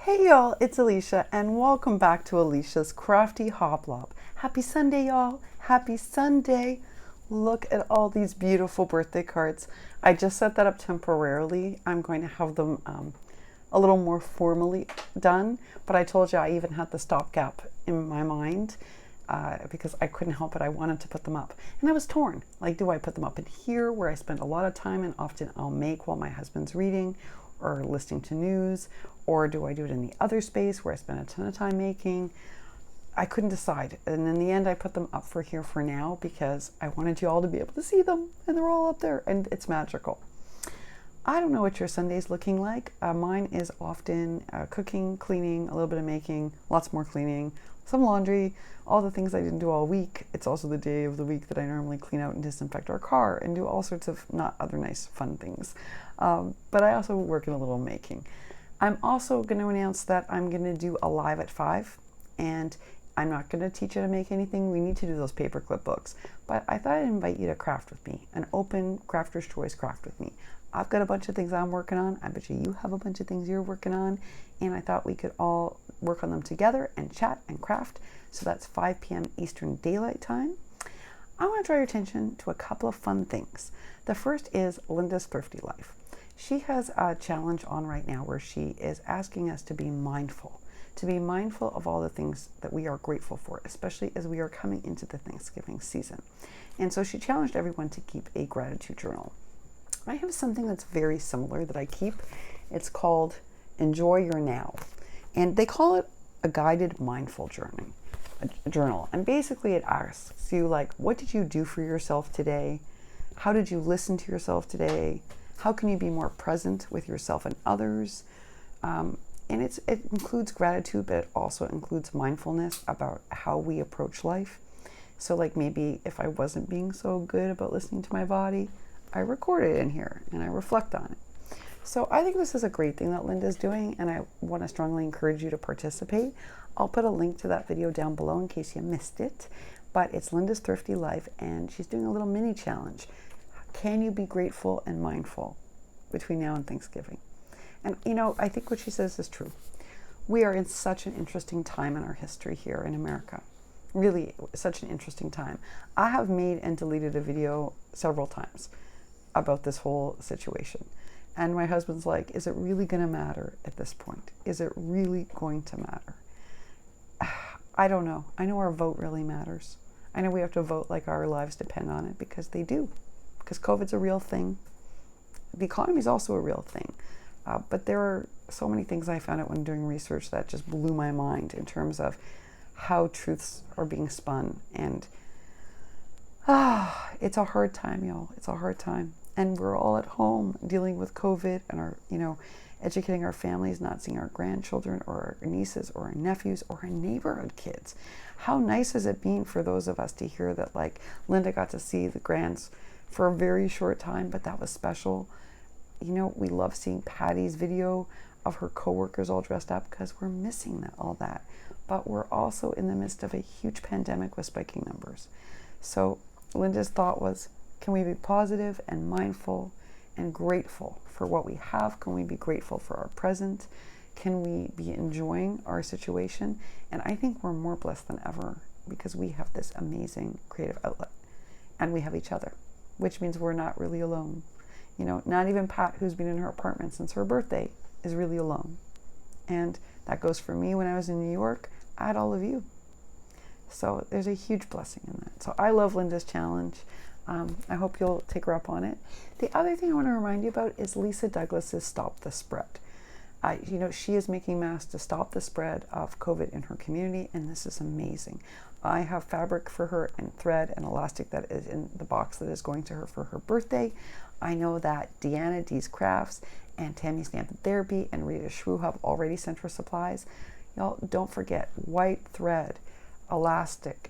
Hey y'all, it's Alicia and welcome back to Alicia's Crafty Hoplop. Happy Sunday y'all, happy Sunday. Look at all these beautiful birthday cards. I just set that up temporarily. I'm going to have them a little more formally done, but I told you I even had the stopgap in my mind because I couldn't help it. I wanted to put them up and I was torn. Like, do I put them up in here where I spend a lot of time and often I'll make while my husband's reading or listening to news, or do I do it in the other space where I spend a ton of time making? I couldn't decide, and in the end I put them up for here for now because I wanted you all to be able to see them, and they're all up there and it's magical. I don't know what your Sunday's looking like. Mine is often cooking, cleaning, a little bit of making, lots more cleaning, some laundry, all the things I didn't do all week. It's also the day of the week that I normally clean out and disinfect our car and do all sorts of not other nice fun things. But I also work in a little making. I'm also going to announce that I'm going to do a live at 5, and I'm not going to teach you to make anything. We need to do those paperclip books. But I thought I'd invite you to craft with me, an open crafter's choice craft with me. I've got a bunch of things I'm working on. I bet you have a bunch of things you're working on. And I thought we could all work on them together and chat and craft. So that's 5 p.m. Eastern Daylight Time. I want to draw your attention to a couple of fun things. The first is Linda's Thrifty Life. She has a challenge on right now where she is asking us to be mindful of all the things that we are grateful for, especially as we are coming into the Thanksgiving season. And so she challenged everyone to keep a gratitude journal. I have something that's very similar that I keep. It's called Enjoy Your Now. And they call it a guided mindful journal. And basically it asks you, like, what did you do for yourself today? How did you listen to yourself today? How can you be more present with yourself and others? And it includes gratitude, but it also includes mindfulness about how we approach life. So like maybe if I wasn't being so good about listening to my body, I record it in here and I reflect on it. So I think this is a great thing that Linda's doing, and I want to strongly encourage you to participate. I'll put a link to that video down below in case you missed it. But it's Linda's Thrifty Life, and she's doing a little mini challenge. Can you be grateful and mindful between now and Thanksgiving? And you know, I think what she says is true. We are in such an interesting time in our history here in America. Really, such an interesting time. I have made and deleted a video several times about this whole situation. And my husband's like, is it really going to matter at this point? Is it really going to matter? I don't know. I know our vote really matters. I know we have to vote like our lives depend on it, because they do. Because COVID's a real thing. The economy is also a real thing. But there are so many things I found out when doing research that just blew my mind in terms of how truths are being spun. And it's a hard time, y'all. It's a hard time. And we're all at home dealing with COVID and educating our families, not seeing our grandchildren or our nieces or our nephews or our neighborhood kids. How nice has it been for those of us to hear that, like, Linda got to see the grands for a very short time, but that was special. You know, we love seeing Patty's video of her coworkers all dressed up because we're missing all that. But we're also in the midst of a huge pandemic with spiking numbers. So Linda's thought was, can we be positive and mindful and grateful for what we have? Can we be grateful for our present? Can we be enjoying our situation? And I think we're more blessed than ever because we have this amazing creative outlet and we have each other, which means we're not really alone. You know, not even Pat, who's been in her apartment since her birthday, is really alone. And that goes for me when I was in New York. I had all of you. So there's a huge blessing in that. So I love Linda's challenge. I hope you'll take her up on it. The other thing I want to remind you about is Lisa Douglas's Stop the Spread. She is making masks to stop the spread of COVID in her community, and this is amazing. I have fabric for her and thread and elastic that is in the box that is going to her for her birthday. I know that Deanna D's Crafts and Tammy Stampin' Therapy and Rita Shrew have already sent her supplies. Y'all, don't forget, white thread, elastic,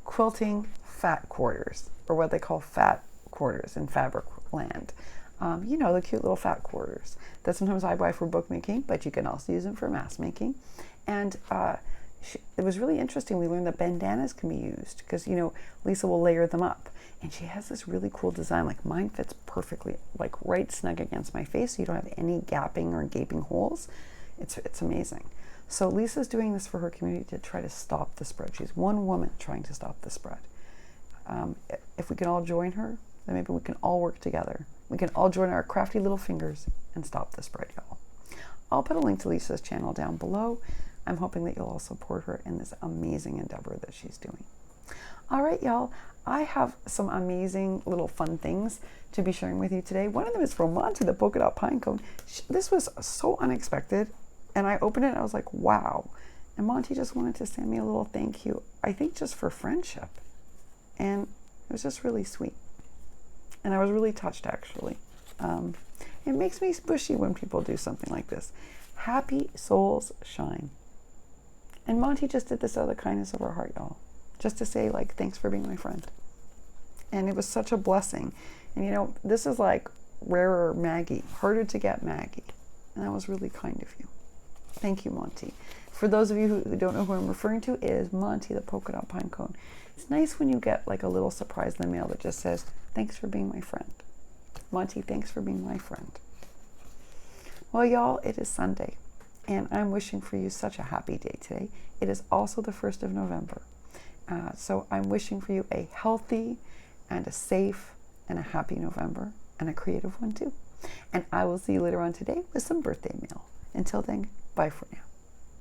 quilting fat quarters, or what they call fat quarters in fabric land. The cute little fat quarters that sometimes I buy for bookmaking, but you can also use them for mask making. And it was really interesting. We learned that bandanas can be used because, you know, Lisa will layer them up. And she has this really cool design. Like mine fits perfectly, like right snug against my face. So you don't have any gapping or gaping holes. It's amazing. So Lisa's doing this for her community to try to stop the spread. She's one woman trying to stop the spread. If we can all join her, then maybe we can all work together. We can all join our crafty little fingers and stop the spread, y'all. I'll put a link to Lisa's channel down below. I'm hoping that you'll all support her in this amazing endeavor that she's doing. All right, y'all, I have some amazing little fun things to be sharing with you today. One of them is from Monti, the polka dot pine cone. This was so unexpected, and I opened it and I was like, wow. And Monti just wanted to send me a little thank you, I think just for friendship. And it was just really sweet. And I was really touched, actually. It makes me bushy when people do something like this. Happy souls shine. And Monti just did this out of the kindness of her heart, y'all. Just to say, like, thanks for being my friend. And it was such a blessing. And, you know, this is like rarer Maggie, harder to get Maggie. And that was really kind of you. Thank you, Monti. For those of you who don't know who I'm referring to, it is Monti, the polka dot pine cone. It's nice when you get like a little surprise in the mail that just says, thanks for being my friend. Monti, thanks for being my friend. Well, y'all, it is Sunday, and I'm wishing for you such a happy day today. It is also the 1st of November. So I'm wishing for you a healthy and a safe and a happy November, and a creative one too. And I will see you later on today with some birthday mail. Until then, bye for now.